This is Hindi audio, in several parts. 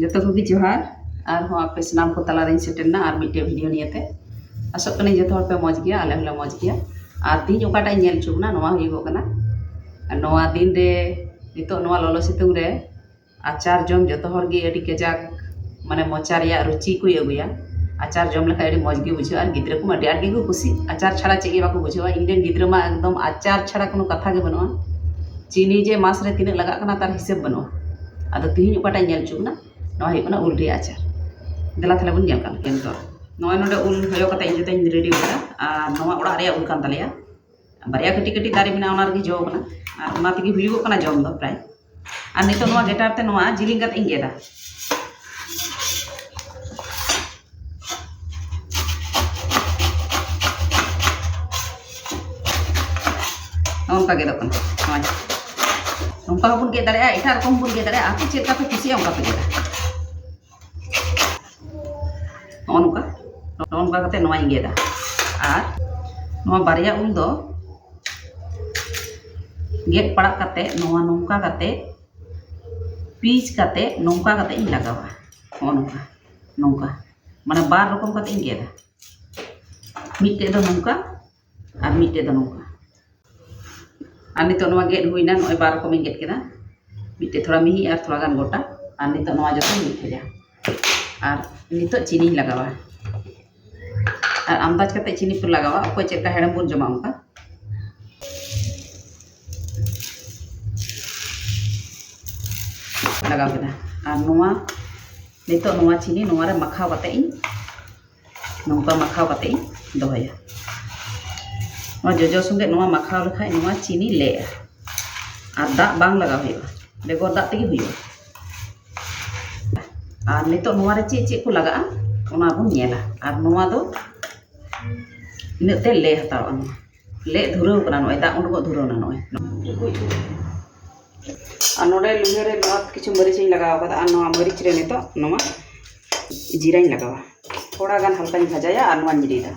जतो को जोहार और हाँ आपे सामान को तलारे सेटना और मिट्टे वीडियो नियते आसोग कने जतो पे मौज गया आले हला मौज गया और तीन ओकाटा नेल चुना नोवा हुइगो कना नोवा दिन रे नितो नोवा ललो सितुंग रे आचार जम जतो हर गे अडी केजाक माने मोचा रिया रुचि को अगुया आचार जम लेखा अडी मौज गे बुझो और गिद्रा को अडी आडी को खुशी आचार छाड़ा चेगे बाको बुझो इनडेन गिद्रा मा एकदम आचार छाड़ा कोनो कथा गे बनवा चीनी जे मास रे तिने लगा कना तार हिसाब बनवा आदो तीन ओकाटा नेल चुना नोवा हुइगना उल रे आचार देला थाले बन नेल कान केंतो नोवा नोडे उल हयो कता इन जते रेडी करा और नोवा ओड़ा रे उल कान तलेया बारिया कटी कटी दारे बिना ओना रे जो कना और ओना तगी हुइगो कना जम दो प्राय और नितो नोवा गेटार ते नोवा जिलिंग कते इन गेदा नोंका गेदो कना नोवा नोंका बन गे दारे एटा रकम बन गे दारे आके चेक पे खुशी ओंका पे गेदा नोंका कते नोवा इन गेदा और नोवा बारिया उल दो गेट पड़ा कते नोवा नोंका कते पीच कते नोंका कते इन लगावा नोंका नोंका माने बार रकम कते इन गेदा मिटे दो नोंका और मिटे दो नोंका और नितो नोवा गेट हुइना नोय बार रकम इन गेट केदा मिटे थोड़ा मिही और थोड़ा गान गोटा और नितो नोवा जतो मिठेजा और नितो चीनी लगावा और अंदाज कते चीनी पर लगावा अकोय चेका हेडम बन जमा उनका लगाव केदा और नोवा नितो नोवा चीनी नोवा रे मखाव कते इन नोंका मखाव कते इन दोहया नोवा जोजो संगे नोवा मखाव लेखा नोवा चीनी ले और दा बांग लगाव हुइबा बेगर दा तेगी हुइबा और नितो नोवा रे चे को लगा ओना बन नेला और नोवा दो इनते ले हतावा ले धुरव कना नोय दा उंडको धुरव ना नोय और नोडे लुहे रे नोवा किछु मरीच इन लगाव कदा और नोवा मरीच रे नितो नोवा जीरा इन लगावा थोड़ा गान हल्का इन भाजाया और नोवा निरीदा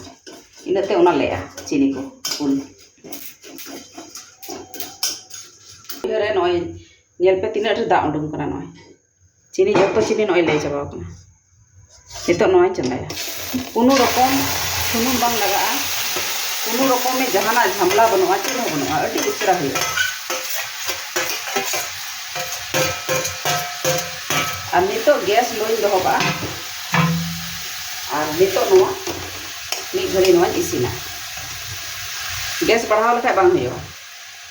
इनते ओना लेया चीनी को उल लुहे रे नोय नेल पे तिना रे दा उंडुम कना नोय चीनी जतो चीनी नोय ले चाबा कना नितो नोय चंदाया कोनो रकम सुनुम बांग लगा कोनो रकम में जहाना झमला बनवा चीनो बनवा अति उतरा हुआ और नितो गैस लोई दोहबा और नितो नोवा मी घड़ी नोवा इसिना गैस बढ़ाव लेखा बांग हुआ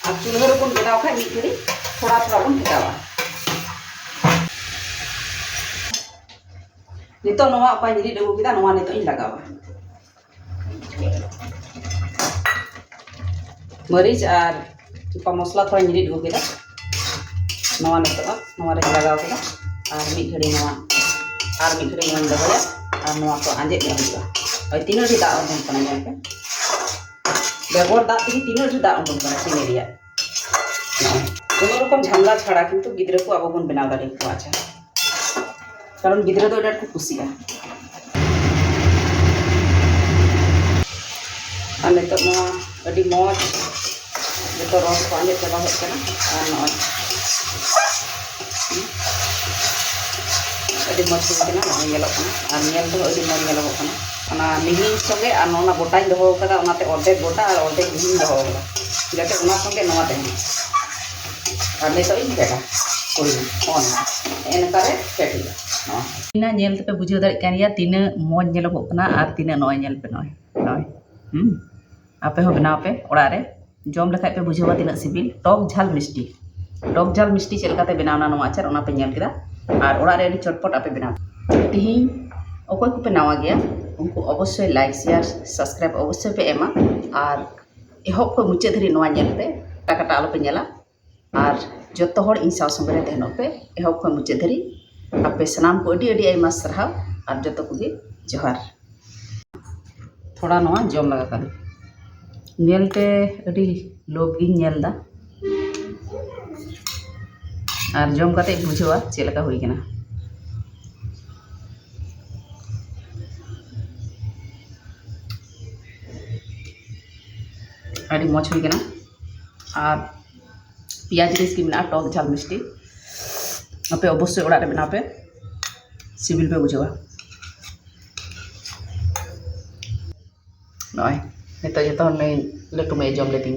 और चूल्हा रे बन बनाव खा मी घड़ी थोड़ा थोड़ा बन फेटावा नितो नोवा अपाय निरी डगु किदा नोवा नितो इन लगावा मरीच और चुपा मसला थोड़ा निरी डगु किदा नोवा नितो नोवा रे लगाव किदा और मी घड़ी नोवा और मी घड़ी नोवा दबया और नोवा को आंजे गहुगा और तीन रे दा उंडुम कना नेल पे बेगर दा तेगी तीन रे दा उंडुम कना चीनी रिया कोनो रकम झमला छाड़ा किंतु गिद्रा को आबो बन बनाव दाड़े को अच्छा कारण गिद्रा दो एटा को खुशिया और नितो नोवा अडी मौज जतो रस को आंजे चबा हेज कना और नोय अडी मौज कना नोय नेलो कना और नेल दो अडी मौज नेलो कना ओना मिही संगे और नोना गोटाई दोहो कदा ओनाते ऑर्डे गोटा और ऑर्डे मिही दोहो कदा जाते ओना संगे नोवा तेन और नितो इन फेटा कोई ऑन एनकारे फेटिया इना नेल पे बुझो दाड़े कानिया तीना मौज नेलो कना और तीना नोय नेल पे नोय आपे हो बनाव पे ओड़ा रे जम लेखाय पे बुझेवा तीना सिबिल टक झाल मिष्टी चेल काते बनावना नोवा आचार ओना पे नेल केदा और ओड़ा रे अडी चटपट आपे बनाव तिहिं अकोय को पे नावा गया उनको अवश्य लाइक शेयर सब्सक्राइब अवश्य पे एमा और एहब को मुचे धरी नोवा नेल पे टाकाटा आलो पे नेला और जतो हर इन साव संगे रे तहनो पे एहब को मुचे धरी आपे सनाम को अडी अडी आयमा सरहाव और जतो को गे जोहार थोड़ा नोवा जम लगा कर नेलते अडी लोभ गिन नेलदा और जम काते बुझवा चेलका हुई कना अडी मौज हुई कना और पियाज रेसिपी में टक झाल मिष्टी आपे अवश्य ओड़ा रे बनाव पे सिबिल पे बुझावा नॉय नितो जतो ने लटू में जम लेती